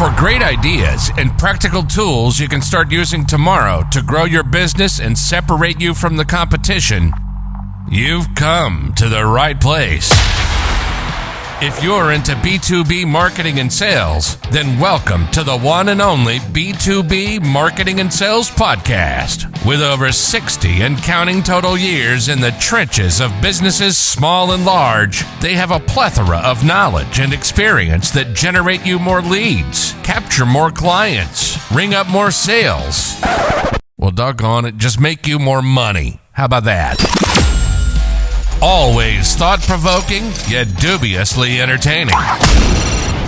For great ideas and practical tools you can start using tomorrow to grow your business and separate you from the competition, you've come to the right place. If you're into B2B marketing and sales, then welcome to the one and only B2B Marketing and Sales podcast. With over 60 and counting total years in the trenches of businesses small and large, they have a plethora of knowledge and experience that generate you more leads, capture more clients, ring up more sales. Well, doggone it, just make you more money. How about that? Always thought-provoking, yet dubiously entertaining.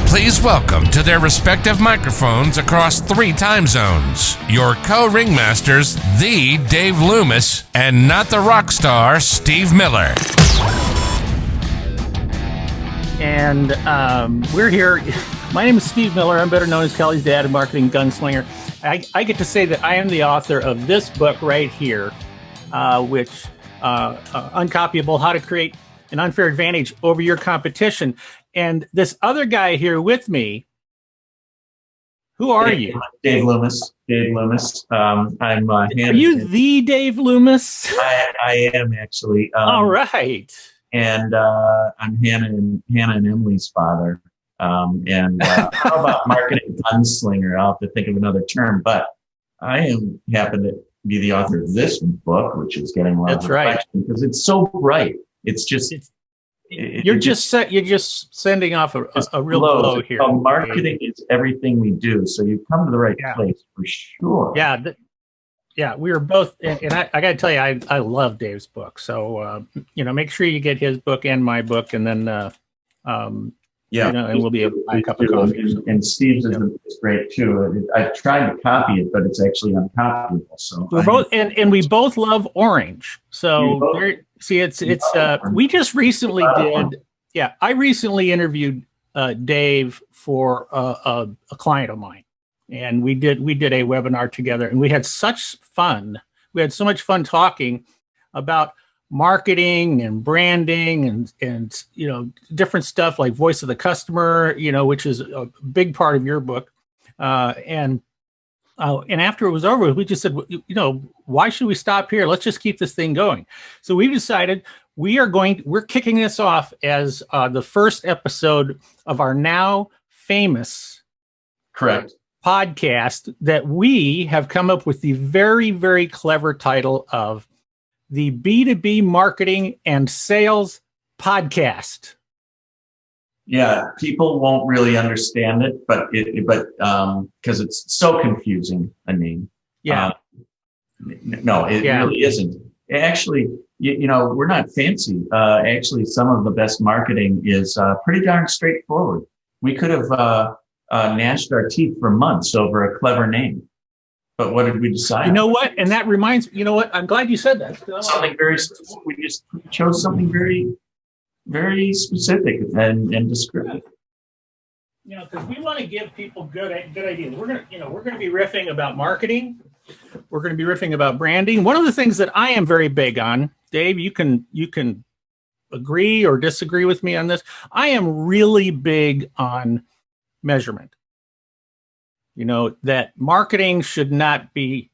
Please welcome to their respective microphones across 3 time zones, your co-ringmasters, the Dave Loomis, and not the rock star, Steve Miller. And we're here. My name is Steve Miller. I'm better known as Kelly's dad, a marketing gunslinger. I get to say that I am the author of this book right here, which... uncopyable, How to Create an Unfair Advantage Over Your Competition. And this other guy here with me, who are you? Dave Loomis. I'm Hannah. Are you the Dave Loomis? I am actually. All right. And I'm Hannah and Emily's father. How about marketing gunslinger? I'll have to think of another term, but I happen to be the author of this book, which is getting a lot of reflection because it's so bright. It's just you're just sending off a real blow here. Marketing is everything we do, so you've come to the right place for sure. Yeah, we were both, and I got to tell you, I love Dave's book. So make sure you get his book and my book, and then and we'll be able to buy a cup of coffee. And Steve's is great too. I tried to copy it, but it's actually uncopyable. So we're both, and we both love orange. So we just recently did. Yeah, I recently interviewed Dave for a client of mine, and we did a webinar together, and we had such fun. We had so much fun talking about marketing and branding and different stuff like voice of the customer, which is a big part of your book. And after it was over, we just said, why should we stop here? Let's just keep this thing going. So we decided we're kicking this off as the first episode of our now famous podcast that we have come up with the very, very clever title of the B2B Marketing and Sales Podcast. Yeah, people won't really understand it, but because it's so confusing a name. Yeah. Really isn't. Actually, we're not fancy. Actually, some of the best marketing is pretty darn straightforward. We could have gnashed our teeth for months over a clever name. But what did we decide? You know what? And that reminds me, I'm glad you said that. Something very specific. We just chose something very, very specific and descriptive. Because we want to give people good ideas. We're gonna be riffing about marketing. We're gonna be riffing about branding. One of the things that I am very big on, Dave, you can agree or disagree with me on this. I am really big on measurement. That marketing should not be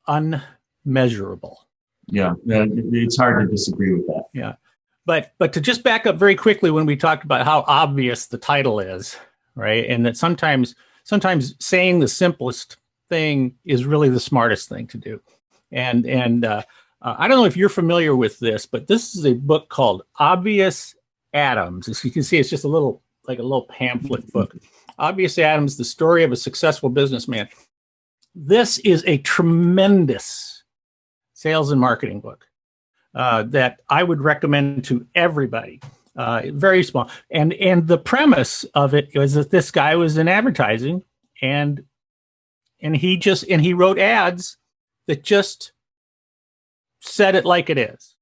unmeasurable. Yeah, it's hard to disagree with that. Yeah, but to just back up very quickly when we talked about how obvious the title is, right? And that sometimes saying the simplest thing is really the smartest thing to do. And I don't know if you're familiar with this, but this is a book called Obvious Atoms. As you can see, it's just a little pamphlet book. Obvious Atoms, the story of a successful businessman. This is a tremendous sales and marketing book that I would recommend to everybody. Very small. And the premise of it was that this guy was in advertising and he wrote ads that just said it like it is.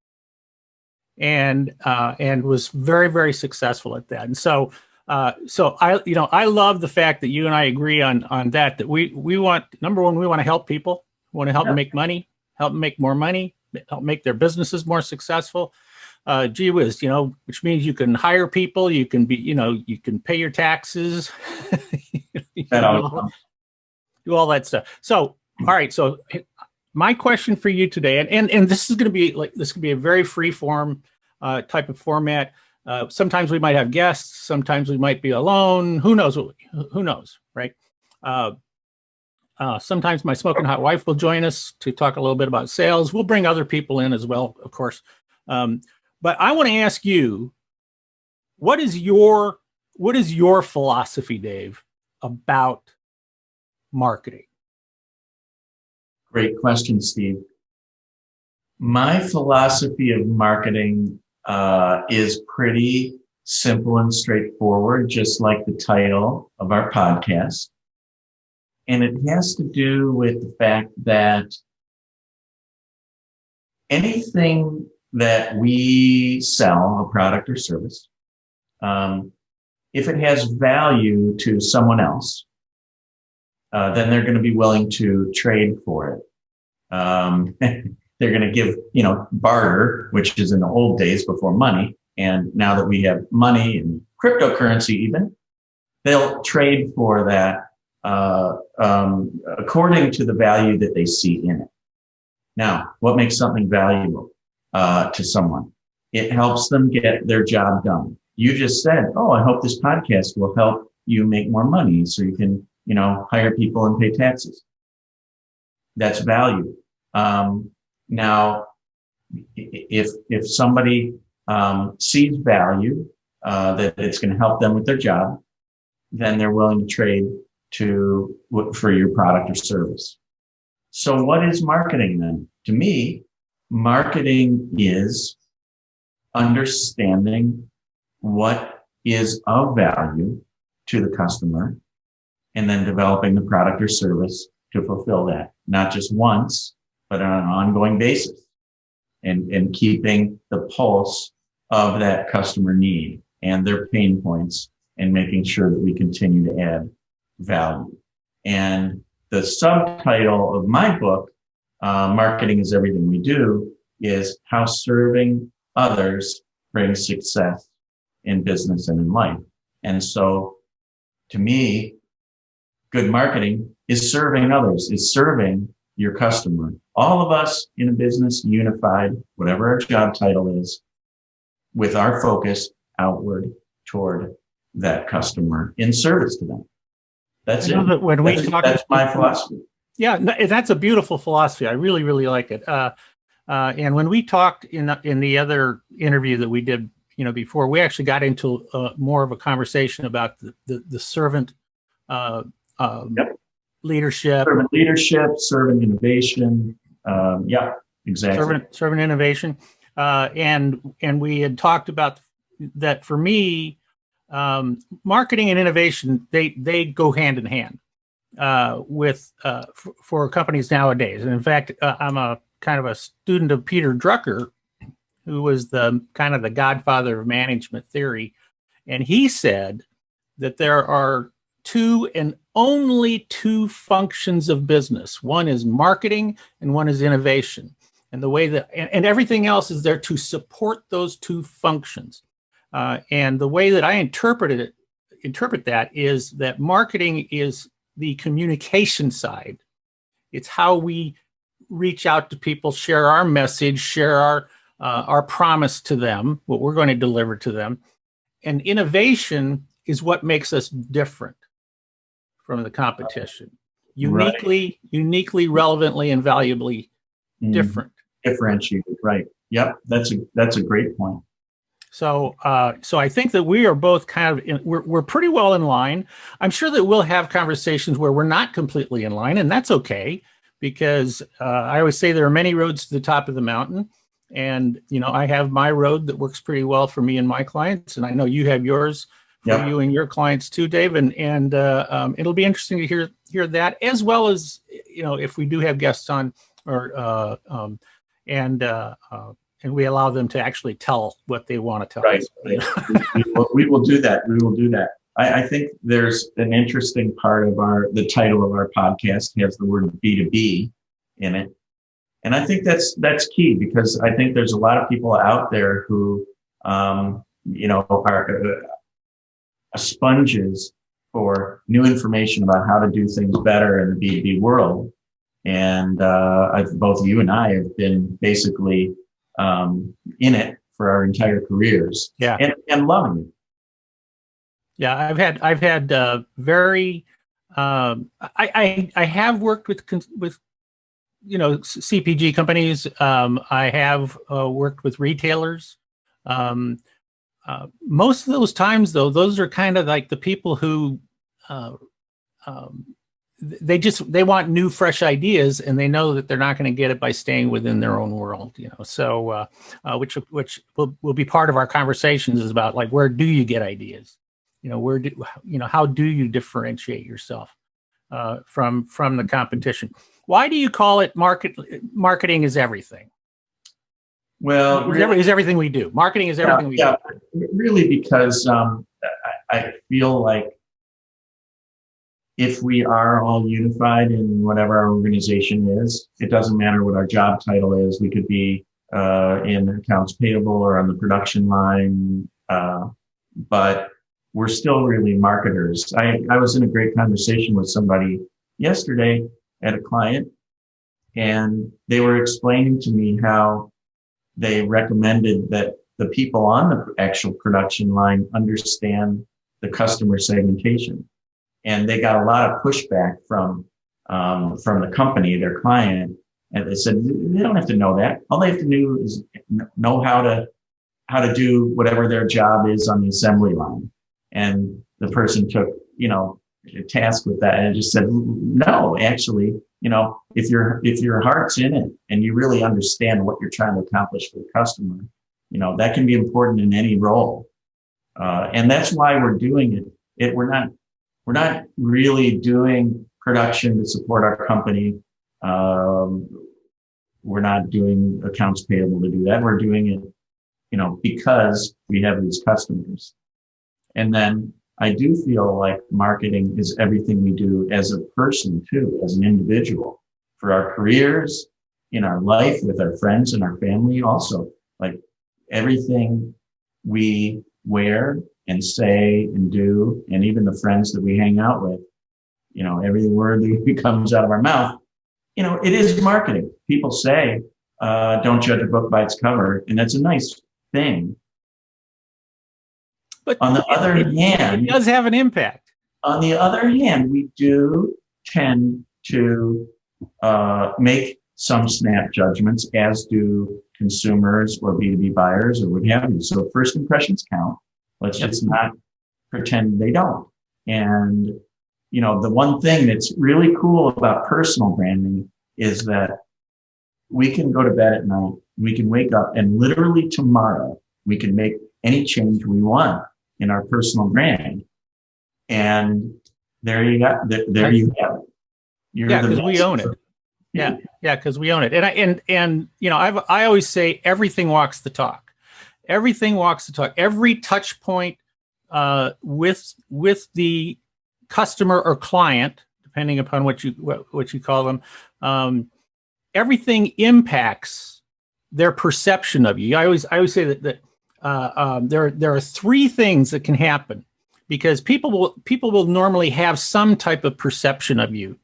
And was very, very successful at that. And so I love the fact that you and I agree on that we want, number one, we want to help people. We want to help them make money, help them make more money, help make their businesses more successful. Gee whiz, which means you can hire people, you can be, you can pay your taxes, That all do all that stuff. So, all right. So my question for you today, and this is going to be a very free form type of format. Sometimes we might have guests. Sometimes we might be alone. Who knows? Who knows? Right. Sometimes my smoking hot wife will join us to talk a little bit about sales. We'll bring other people in as well, of course. But I want to ask you, what is your philosophy, Dave, about marketing? Great question, Steve. My philosophy of marketing is pretty simple and straightforward, just like the title of our podcast. And it has to do with the fact that anything that we sell, a product or service, if it has value to someone else, then they're going to be willing to trade for it. They're going to give, barter, which is in the old days before money. And now that we have money and cryptocurrency even, they'll trade for that according to the value that they see in it. Now, what makes something valuable to someone? It helps them get their job done. You just said, oh, I hope this podcast will help you make more money so you can, hire people and pay taxes. That's value. Now, if somebody sees value that it's going to help them with their job, then they're willing to trade for your product or service. So what is marketing then? To me, marketing is understanding what is of value to the customer and then developing the product or service to fulfill that, not just once, but on an ongoing basis, and keeping the pulse of that customer need and their pain points and making sure that we continue to add value. And the subtitle of my book, Marketing is Everything We Do, is how serving others brings success in business and in life. And so to me, good marketing is serving others, is serving your customer. All of us in a business, unified, whatever our job title is, with our focus outward toward that customer in service to them. That's it. That's my philosophy. Yeah, that's a beautiful philosophy. I really, really like it. And when we talked in the other interview that we did, before, we actually got into more of a conversation about the servant leadership. Servant leadership, servant innovation. Yeah, exactly. Servant innovation. And we had talked about that. For me, marketing and innovation, they go hand in hand for companies nowadays. And in fact, I'm a kind of a student of Peter Drucker, who was the kind of the godfather of management theory. And he said that there are two and only two functions of business. One is marketing and one is innovation. And the way that, and everything else is there to support those two functions. And the way that I interpret that is that marketing is the communication side. It's how we reach out to people, share our message, share our promise to them, what we're going to deliver to them. And innovation is what makes us different from the competition. Uniquely, relevantly, and valuably different. Differentiated, right. Yep, that's a great point. So I think that we are both kind of we're pretty well in line. I'm sure that we'll have conversations where we're not completely in line, and that's okay, because I always say there are many roads to the top of the mountain, and I have my road that works pretty well for me and my clients, and I know you have yours for you and your clients too, Dave. And it'll be interesting to hear that, as well as if we do have guests on, and we allow them to actually tell what they want to tell us. We will do that. We will do that. I think there's an interesting part of the title of our podcast has the word B2B in it. And I think that's key, because I think there's a lot of people out there who, are sponges for new information about how to do things better in the B2B world. And both you and I have been basically in it for our entire careers, and loving it. Yeah, I've had very I have worked with CPG companies. I have worked with retailers. Most of those times, though, those are kind of like the people who they want new, fresh ideas, and they know that they're not going to get it by staying within their own world. So which will be part of our conversations is about, like, where do you get ideas? How do you differentiate yourself from the competition? Why do you call it marketing is everything? Well, is everything we do. Marketing is everything we do. Yeah, really, because I feel like if we are all unified in whatever our organization is, it doesn't matter what our job title is. We could be in accounts payable or on the production line, but we're still really marketers. I was in a great conversation with somebody yesterday at a client, and they were explaining to me how they recommended that the people on the actual production line understand the customer segmentation. And they got a lot of pushback from the company, their client. And they said, they don't have to know that. All they have to do is know how to do whatever their job is on the assembly line. And the person took, a task with that and just said, no, actually, if your heart's in it and you really understand what you're trying to accomplish for the customer, that can be important in any role. And that's why we're doing it. We're not really doing production to support our company. We're not doing accounts payable to do that. We're doing it, because we have these customers. And then I do feel like marketing is everything we do as a person too, as an individual, for our careers, in our life, with our friends and our family also. Like everything we wear and say and do, and even the friends that we hang out with, every word that comes out of our mouth, it is marketing. People say, don't judge a book by its cover, and that's a nice thing. But on the other hand, it does have an impact. On the other hand, we do tend to make some snap judgments, as do consumers or B2B buyers or what have you. So first impressions count. Let's just not pretend they don't. And, the one thing that's really cool about personal branding is that we can go to bed at night, we can wake up, and literally tomorrow we can make any change we want in our personal brand. And there you go. There you have it. Because we own it. Yeah, because we own it. And I always say everything walks the talk. Everything walks the talk. Every touch point with the customer or client, depending upon what you call them, everything impacts their perception of you. I always say that there are three things that can happen, because people will normally have some type of perception of you.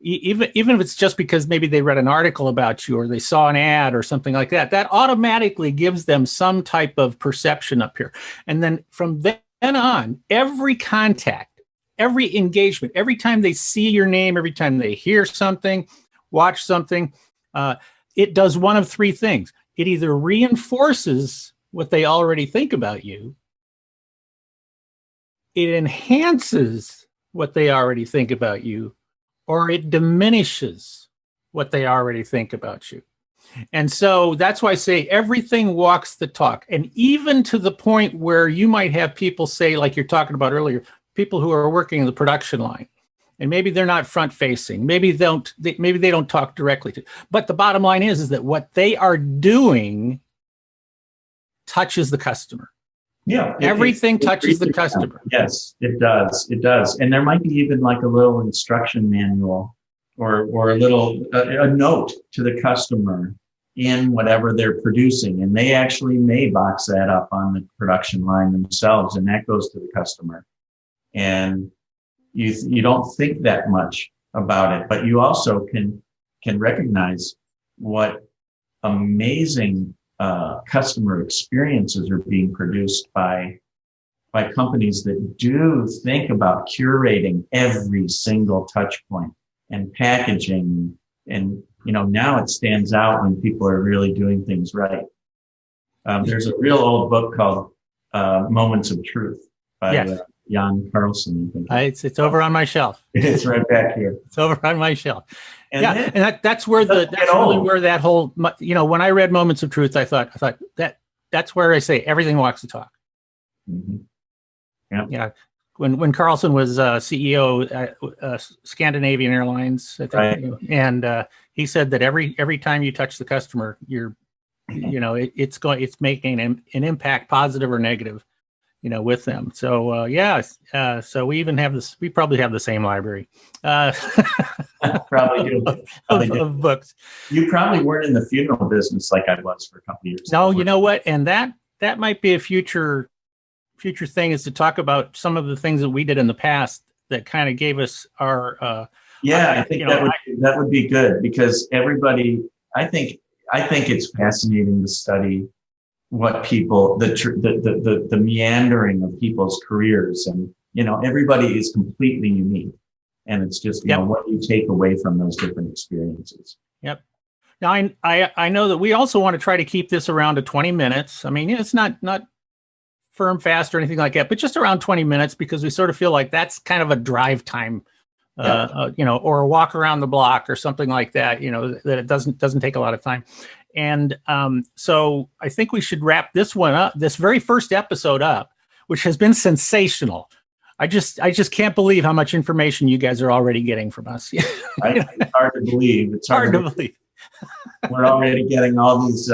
Even if it's just because maybe they read an article about you or they saw an ad or something like that, that automatically gives them some type of perception up here. And then from then on, every contact, every engagement, every time they see your name, every time they hear something, watch something, it does one of three things. It either reinforces what they already think about you, it enhances what they already think about you, or it diminishes what they already think about you. And so that's why I say everything walks the talk. And even to the point where you might have people say, like you're talking about earlier, people who are working in the production line, and maybe they're not front facing, maybe they don't talk directly to, but the bottom line is that what they are doing touches the customer. Yeah. Everything touches the customer. Yes, it does. It does. And there might be even like a little instruction manual or a little, a note to the customer in whatever they're producing. And they actually may box that up on the production line themselves, and that goes to the customer. and you don't think that much about it, but you also can recognize what amazing customer experiences are being produced by companies that do think about curating every single touch point and packaging. And, now it stands out when people are really doing things right. There's a real old book called Moments of Truth by Jan Carlson. It's over on my shelf. It's right back here. It's over on my shelf. And that's where really where that whole, when I read Moments of Truth, I thought that's where I say everything walks the talk. Mm-hmm. Yeah. When Carlson was CEO at Scandinavian Airlines, I think, right. And he said that every time you touch the customer, it's making an impact, positive or negative, with them. So so we even have this. We probably have the same library. Probably do. Of books. You probably weren't in the funeral business like I was for a couple of years. No, you know what? And that might be a future thing, is to talk about some of the things that we did in the past that kind of gave us our. I think that would be good, because everybody. I think it's fascinating to study what people, the meandering of people's careers, and everybody is completely unique, and it's just what you take away from those different experiences. Yep. Now I know that we also want to try to keep this around to 20 minutes. I mean, it's not firm fast or anything like that, but just around 20 minutes, because we sort of feel like that's kind of a drive time, or a walk around the block or something like that, that it doesn't take a lot of time. And so I think we should wrap this one up, this very first episode up, which has been sensational. I just can't believe how much information you guys are already getting from us. It's hard to believe. It's hard to believe. We're already getting all these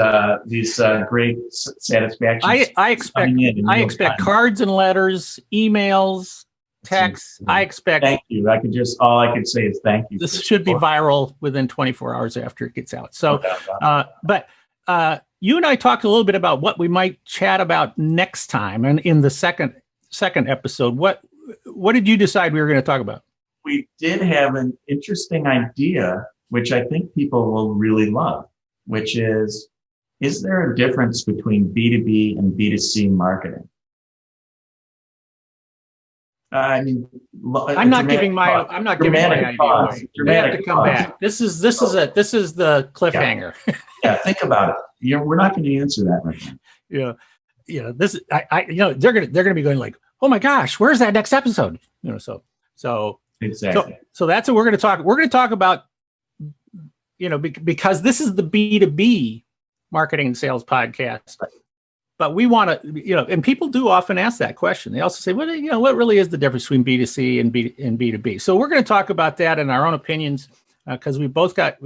great satisfactions. I expect cards and letters, emails, texts. I expect. Thank you. All I can say is thank you. This should be viral within 24 hours after it gets out. So, but you and I talked a little bit about what we might chat about next time, and in the second episode, what did you decide we were going to talk about? We did have an interesting idea, which I think people will really love, which is there a difference between B2B and B2C marketing? I mean, I'm not giving my idea away. We have to come back. This is the cliffhanger. Yeah, think about it. We're not going to answer that right now. This they're gonna be going like, oh my gosh, where's that next episode? So exactly. So that's what we're going to talk. We're going to talk about, because this is the B2B Marketing and Sales podcast. Right. But we want to, and people do often ask that question. They also say, what really is the difference between B2C and B2B? So we're going to talk about that in our own opinions, because we've both got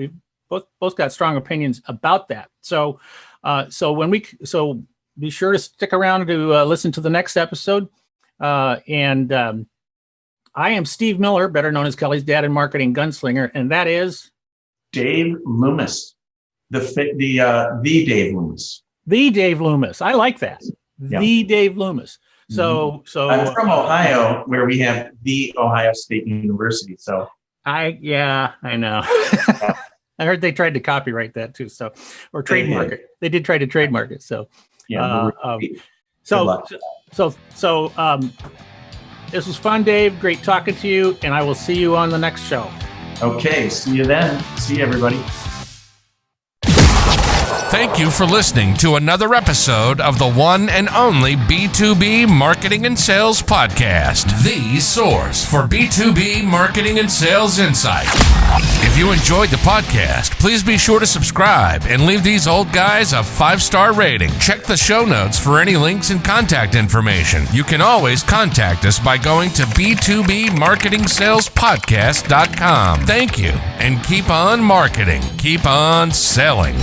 strong opinions about that. So be sure to stick around to listen to the next episode. And I am Steve Miller, better known as Kelly's dad and marketing gunslinger, and that is Dave Loomis, the Dave Loomis. The Dave Loomis. I like that. Yeah. The Dave Loomis. So I'm from Ohio, where we have the Ohio State University. So I know. I heard they tried to copyright that too. So, or trademark it. They did try to trademark it. So, this was fun, Dave. Great talking to you, and I will see you on the next show. Okay. See you then. See you, everybody. Thank you for listening to another episode of the one and only B2B Marketing and Sales Podcast, the source for B2B marketing and sales insight. If you enjoyed the podcast, please be sure to subscribe and leave these old guys a 5-star rating. Check the show notes for any links and contact information. You can always contact us by going to b2bmarketingsalespodcast.com. Thank you, and keep on marketing, keep on selling.